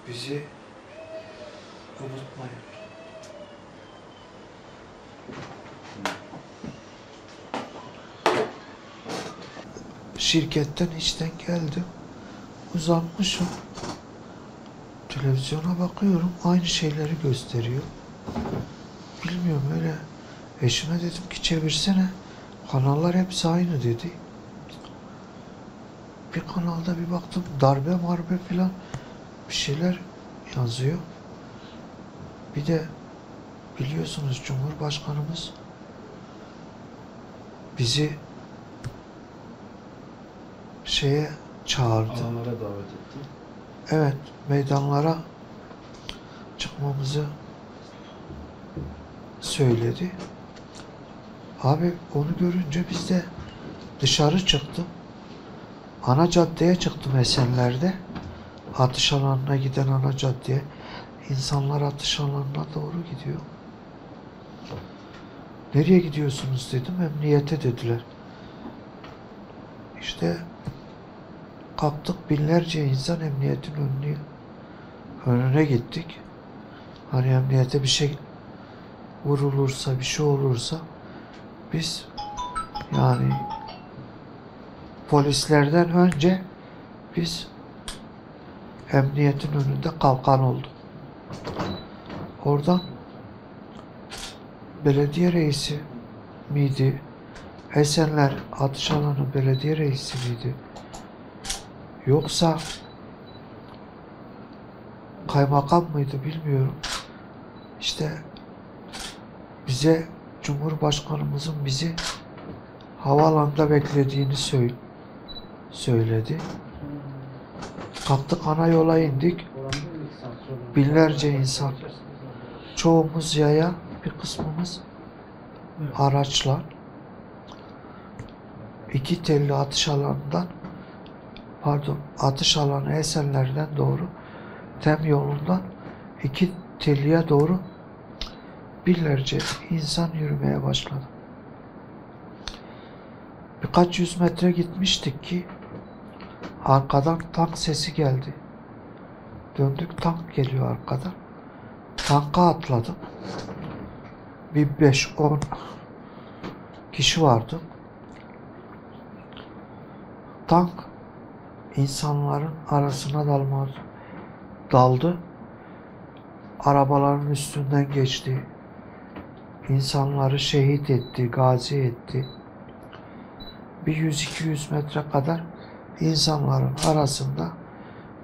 Bizi unutmayın. Şirketten işten geldim. Uzanmışım. Televizyona bakıyorum. Aynı şeyleri gösteriyor. Bilmiyorum öyle. Eşime dedim ki çevirsene. Kanallar hepsi aynı dedi. Bir kanalda bir baktım darbe marbe filan bir şeyler yazıyor. Bir de biliyorsunuz Cumhurbaşkanımız bizi şeye çağırdı. Alanlara davet etti. Evet, meydanlara çıkmamızı söyledi. Abi onu görünce biz de dışarı çıktım. Ana caddeye çıktım Esenler'de. Atış alanına giden ana caddeye. İnsanlar atış alanına doğru gidiyor. Nereye gidiyorsunuz dedim. Emniyete dediler. İşte kalktık binlerce insan emniyetin önüne gittik. Hani emniyete bir şey vurulursa, bir şey olursa biz yani polislerden önce biz emniyetin önünde kalkan olduk. Oradan belediye reisi miydi? Esenler atış alanı belediye reisi miydi? Yoksa kaymakam mıydı bilmiyorum. İşte bize Cumhurbaşkanımızın bizi havaalanında beklediğini söyledi. Kalktık ana yola indik. Binlerce insan. Çoğumuz yaya, bir kısmımız araçla. İki telli atış alanından atış alanı Esenler'den doğru TEM yolundan iki telliye doğru binlerce insan yürümeye başladı. Birkaç yüz metre gitmiştik ki arkadan tank sesi geldi. Döndük, tank geliyor arkadan. Tanka atladım. Bir 5-10 kişi vardı. Tank insanların arasına daldı. Arabaların üstünden geçti. İnsanları şehit etti, gazi etti. Bir 100-200 metre kadar insanların arasında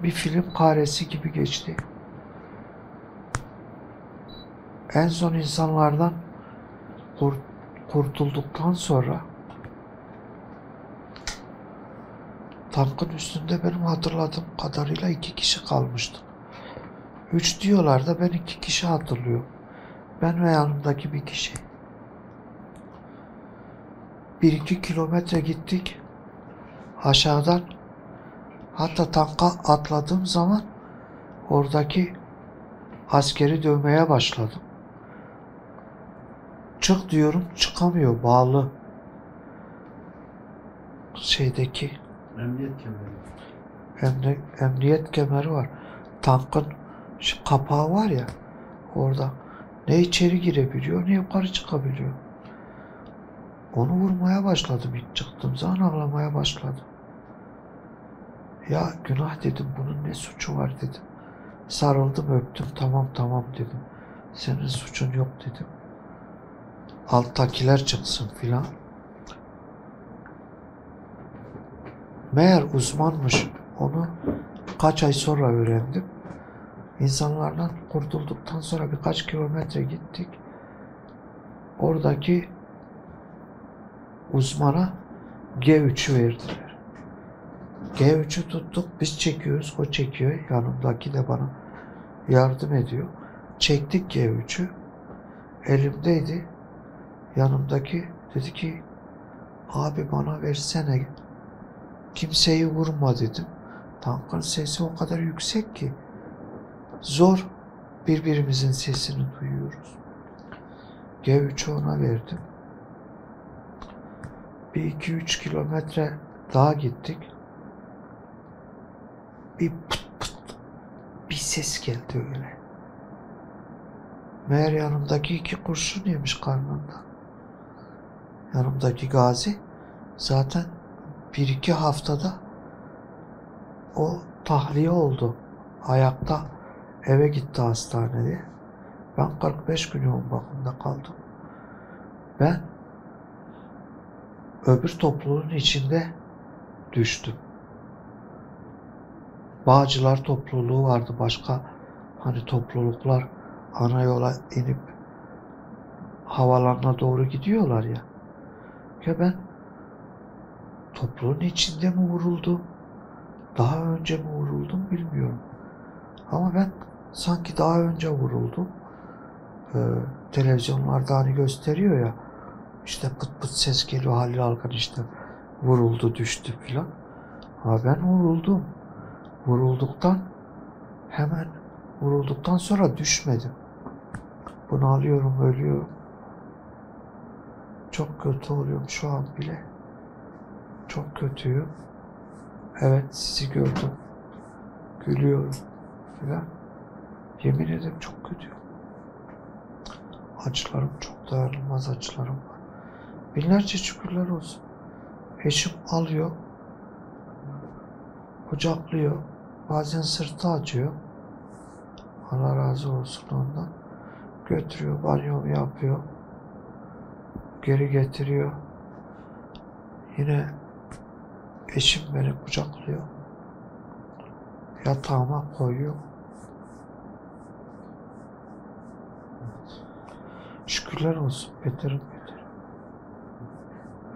bir film karesi gibi geçti. En son insanlardan kurtulduktan sonra tankın üstünde benim hatırladığım kadarıyla 2 kişi kalmıştı. 3 diyorlar da ben 2 kişi hatırlıyorum. Ben ve yanımdaki bir kişi. 1-2 kilometre gittik. Aşağıdan hatta tanka atladığım zaman oradaki askeri dövmeye başladım. Çık diyorum, çıkamıyor, bağlı. Şeydeki Emniyet kemeri. emniyet kemeri var. Tankın şu kapağı var ya orada. Ne içeri girebiliyor ne yukarı çıkabiliyor. Onu vurmaya başladım ilk çıktığım zaman, ağlamaya başladım. Ya günah dedim, bunun ne suçu var dedim. Sarıldım, öptüm, tamam dedim. Senin suçun yok dedim. Alttakiler çıksın filan. Meğer uzmanmış. Onu kaç ay sonra öğrendim. İnsanlardan kurtulduktan sonra birkaç kilometre gittik. Oradaki uzmana G3'ü verdiler. G3'ü tuttuk, biz çekiyoruz, o çekiyor. Yanımdaki de bana yardım ediyor. Çektik G3'ü. Elimdeydi. Yanımdaki dedi ki abi bana versene. Kimseyi vurma dedim. Tankın sesi o kadar yüksek ki zor birbirimizin sesini duyuyoruz. G3'ü ona verdim. Bir 2-3 kilometre daha gittik. Bir pıt pıt bir ses geldi öyle. Meğer yanımdaki 2 kurşun yemiş karnından. Yanımdaki gazi zaten 1-2 haftada o tahliye oldu. Ayakta eve gitti hastaneye. Ben 45 gün yoğun bakımda kaldım. Ben öbür topluluğun içinde düştüm. Bağcılar topluluğu vardı. Başka hani topluluklar ana yola inip havalarına doğru gidiyorlar ya. Ya ben topluluğun içinde mi vuruldum? Daha önce mi vuruldum bilmiyorum. Ama ben sanki daha önce vuruldum. Televizyonlarda hani gösteriyor ya, işte pıt pıt ses geliyor, Halil Alkan işte vuruldu düştü filan. Ama ben vuruldum. Vurulduktan sonra düşmedim. Bunu alıyorum, ölüyorum. Çok kötü oluyorum şu an bile. Çok kötüyüm. Evet, sizi gördüm. Gülüyorum filan. Yemin ederim çok kötüyüm. Acılarım çok dayanılmaz acılarım var. Binlerce şükürler olsun. Eşim alıyor, kucaklıyor. Bazen sırtı acıyor. Allah razı olsun ondan. Götürüyor, banyomu yapıyor. Geri getiriyor. Yine eşim beni kucaklıyor. Yatağıma koyuyor. Şükürler olsun. Beterim.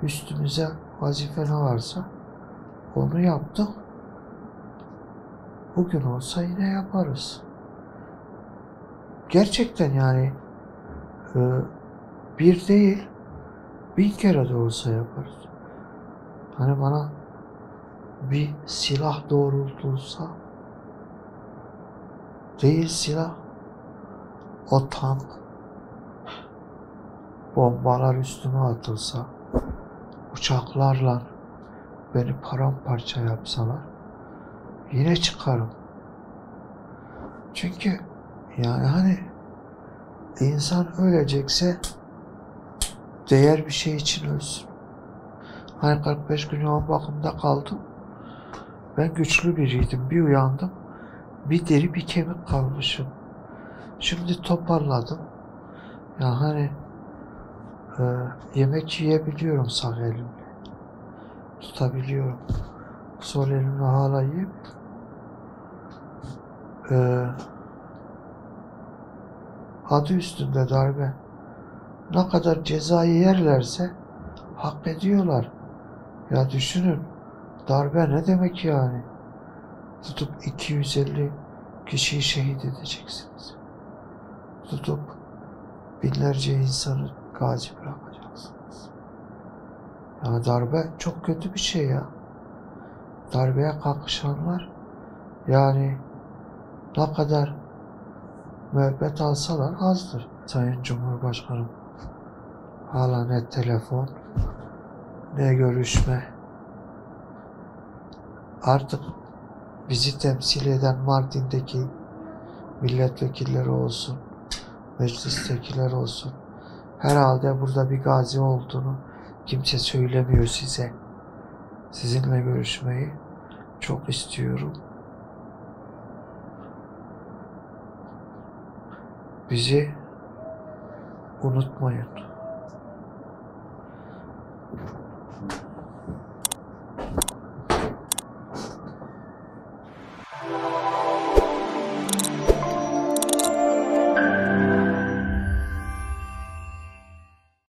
Üstümüze vazife ne varsa onu yaptık. Bugün olsa yine yaparız. Gerçekten yani bir değil 1000 kere de olsa yaparız. Hani bana bir silah doğrultulsa, değil silah, o tank, bombalar üstüme atılsa, uçaklarla beni paramparça yapsalar yine çıkarım. Çünkü yani hani insan ölecekse değer bir şey için ölsün. Hani 45 gün yoğun bakımda kaldım. Ben güçlü biriydim. Bir uyandım. Bir deri bir kemik kalmışım. Şimdi toparladım. Ya hani yemek yiyebiliyorum sağ elimle. Tutabiliyorum. Sol elimle hala yiyeyim. Adı üstünde darbe. Ne kadar cezayı yerlerse hak ediyorlar. Ya düşünün, darbe ne demek yani? Tutup 250 kişiyi şehit edeceksiniz. Tutup binlerce insanı gazi bırakacaksınız. Ya darbe çok kötü bir şey ya. Darbeye kalkışanlar yani ne kadar müebbet alsalar azdır. Sayın Cumhurbaşkanım, hala ne telefon ne görüşme. Artık bizi temsil eden Mardin'deki milletvekilleri olsun, meclistekiler olsun, herhalde burada bir gazi olduğunu kimse söylemiyor size. Sizinle görüşmeyi çok istiyorum. Bizi unutmayın.